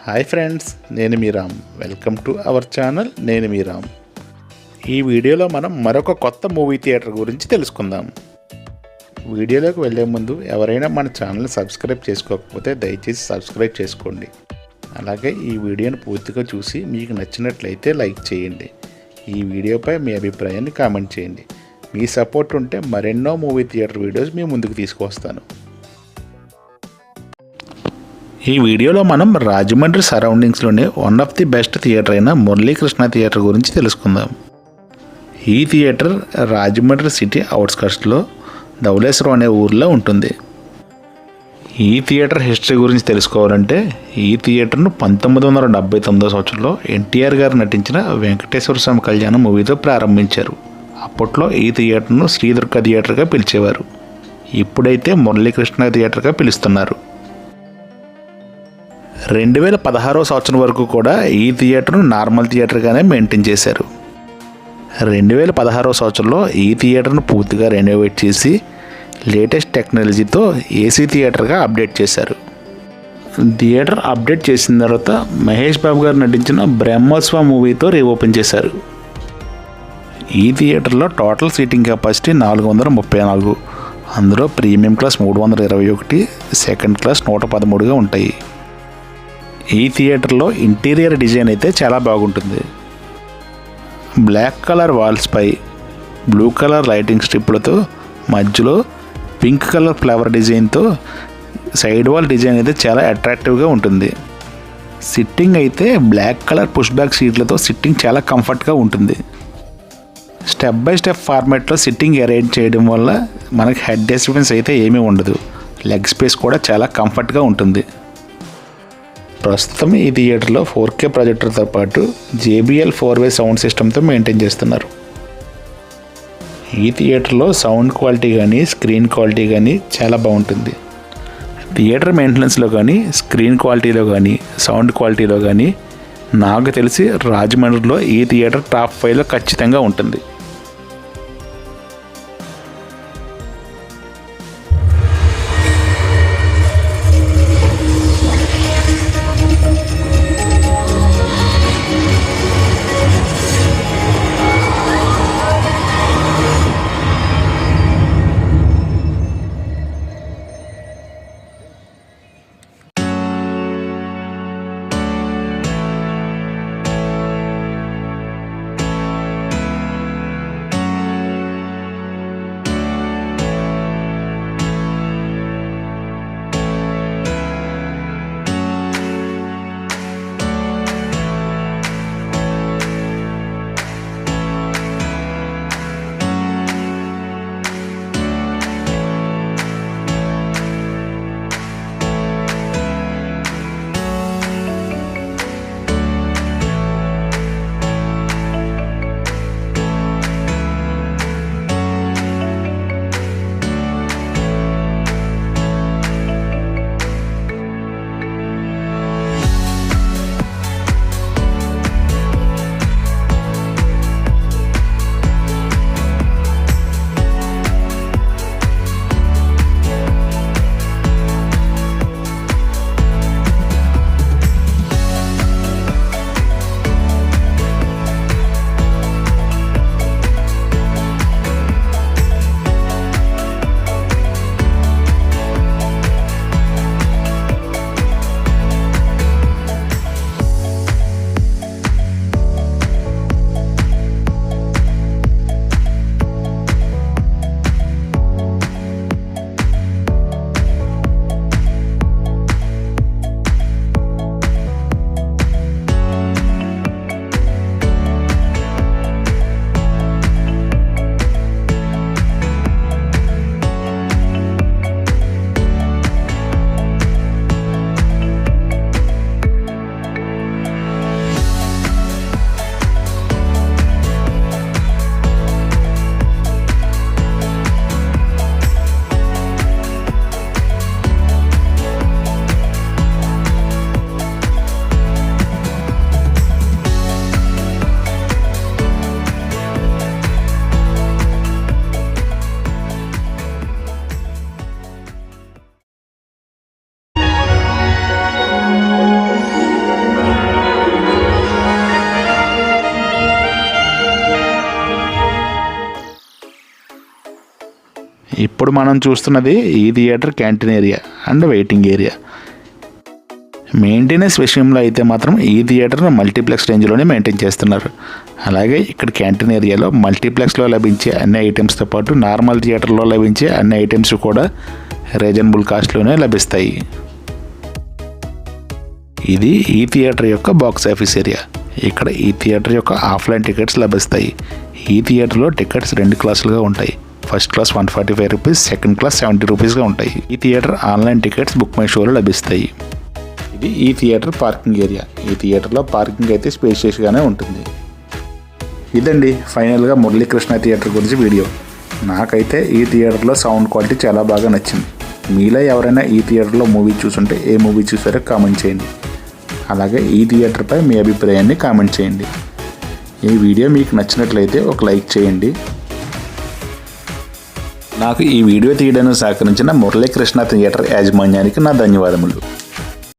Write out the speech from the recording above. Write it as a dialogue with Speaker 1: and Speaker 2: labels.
Speaker 1: Hi friends, నేను మీ Ram. Welcome to our channel నేను మీ రామ్. ఈ వీడియోలో మనం మరొక కొత్త మూవీ థియేటర్ గురించి తెలుసుకుందాం. వీడియోలోకి వెళ్ళే ముందు ఎవరైనా మన ఛానల్ని సబ్స్క్రైబ్ చేసుకోకపోతే దయచేసి సబ్స్క్రైబ్ చేసుకోండి. అలాగే ఈ వీడియోని పూర్తిగా చూసి మీకు నచ్చినట్లయితే లైక్ చేయండి. ఈ వీడియోపై మీ అభిప్రాయాన్ని కామెంట్ చేయండి. మీ సపోర్ట్ ఉంటే మరెన్నో మూవీ థియేటర్ వీడియోస్ మీ ముందుకు తీసుకువస్తాను. ఈ వీడియోలో మనం రాజమండ్రి సరౌండింగ్స్లోనే one of the best theatre అయిన మురళీకృష్ణ థియేటర్ గురించి తెలుసుకుందాం. ఈ థియేటర్ రాజమండ్రి సిటీ అవుట్స్కట్స్లో ధవళేశ్వరం అనే ఊర్లో ఉంటుంది. ఈ థియేటర్ హిస్టరీ గురించి తెలుసుకోవాలంటే ఈ థియేటర్ను 1979 సంవత్సరంలో ఎన్టీఆర్ గారు నటించిన వెంకటేశ్వర స్వామి కళ్యాణం మూవీతో ప్రారంభించారు. అప్పట్లో ఈ థియేటర్ను శ్రీదుర్గ థియేటర్గా పిలిచేవారు. ఇప్పుడైతే మురళీకృష్ణ థియేటర్గా పిలుస్తున్నారు. 2016 సంవత్సరం వరకు కూడా ఈ థియేటర్ను నార్మల్ థియేటర్గానే మెయింటైన్ చేశారు. 2016 సంవత్సరంలో ఈ థియేటర్ను పూర్తిగా రెనోవేట్ చేసి లేటెస్ట్ టెక్నాలజీతో ఏసీ థియేటర్గా అప్డేట్ చేశారు. థియేటర్ అప్డేట్ చేసిన తర్వాత మహేష్ బాబు గారు నటించిన బ్రహ్మోత్సవ మూవీతో రీఓపెన్ చేశారు. ఈ థియేటర్లో టోటల్ సీటింగ్ కెపాసిటీ 434. అందులో ప్రీమియం క్లాస్ 321, సెకండ్ క్లాస్ 113గా ఉంటాయి. ఈ థియేటర్లో ఇంటీరియర్ డిజైన్ అయితే చాలా బాగుంటుంది. బ్లాక్ కలర్ వాల్స్పై బ్లూ కలర్ లైటింగ్ స్ట్రిప్లతో మధ్యలో పింక్ కలర్ ఫ్లవర్ డిజైన్తో సైడ్ వాల్ డిజైన్ అయితే చాలా అట్రాక్టివ్గా ఉంటుంది. సిట్టింగ్ అయితే బ్లాక్ కలర్ పుష్ బ్యాక్ సీట్లతో సిట్టింగ్ చాలా కంఫర్ట్గా ఉంటుంది. స్టెప్ బై స్టెప్ ఫార్మాట్లో సిట్టింగ్ అరేంజ్ చేయడం వల్ల మనకి హెడ్ డిస్టర్బెన్స్ అయితే ఏమీ ఉండదు. లెగ్ స్పేస్ కూడా చాలా కంఫర్ట్గా ఉంటుంది. ప్రస్తుతం ఈ థియేటర్లో 4K ప్రొజెక్టర్తో పాటు JBL 4-way సౌండ్ సిస్టమ్తో మెయింటైన్ చేస్తున్నారు. ఈ థియేటర్లో సౌండ్ క్వాలిటీ కానీ స్క్రీన్ క్వాలిటీ కానీ చాలా బాగుంటుంది. థియేటర్ మెయింటెనెన్స్లో కానీ స్క్రీన్ క్వాలిటీలో కానీ సౌండ్ క్వాలిటీలో కానీ నాకు తెలిసి రాజమండ్రిలో ఈ థియేటర్ టాప్ 5లో ఖచ్చితంగా ఉంటుంది. ఇప్పుడు మనం చూస్తున్నది ఈ theatre canteen area and waiting area. Maintenance విషయంలో అయితే మాత్రం ఈ థియేటర్ను మల్టీప్లెక్స్ రేంజ్లోనే మెయింటైన్ చేస్తున్నారు. అలాగే ఇక్కడ క్యాంటీన్ ఏరియాలో మల్టీప్లెక్స్లో లభించే అన్ని ఐటమ్స్తో పాటు నార్మల్ థియేటర్లో లభించే అన్ని ఐటమ్స్ కూడా రీజనబుల్ కాస్ట్లోనే లభిస్తాయి. ఇది ఈ థియేటర్ యొక్క బాక్స్ ఆఫీస్ ఏరియా. ఇక్కడ ఈ థియేటర్ యొక్క ఆఫ్లైన్ టికెట్స్ లభిస్తాయి. ఈ థియేటర్లో టికెట్స్ 2 క్లాసులుగా ఉంటాయి. First class 145 rupees, second class 70 రూపీస్గా ఉంటాయి. ఈ theatre online tickets book my షోలో లభిస్తాయి. ఇది ఈ థియేటర్ పార్కింగ్ ఏరియా. ఈ థియేటర్లో పార్కింగ్ అయితే స్పేషియస్గానే ఉంటుంది. ఇదండి ఫైనల్గా మురళీకృష్ణ థియేటర్ గురించి వీడియో. నాకైతే ఈ థియేటర్లో సౌండ్ క్వాలిటీ చాలా బాగా నచ్చింది. మీలో ఎవరైనా ఈ థియేటర్లో మూవీ చూసుంటే ఏ మూవీ చూసారో కామెంట్ చేయండి. అలాగే ఈ థియేటర్పై మీ అభిప్రాయాన్ని కామెంట్ చేయండి. ఈ వీడియో మీకు నచ్చినట్లయితే ఒక లైక్ చేయండి. నాకు ఈ వీడియో తీయడానికి సహకరించిన మురళీకృష్ణ థియేటర్ యాజమాన్యానికి నా ధన్యవాదములు.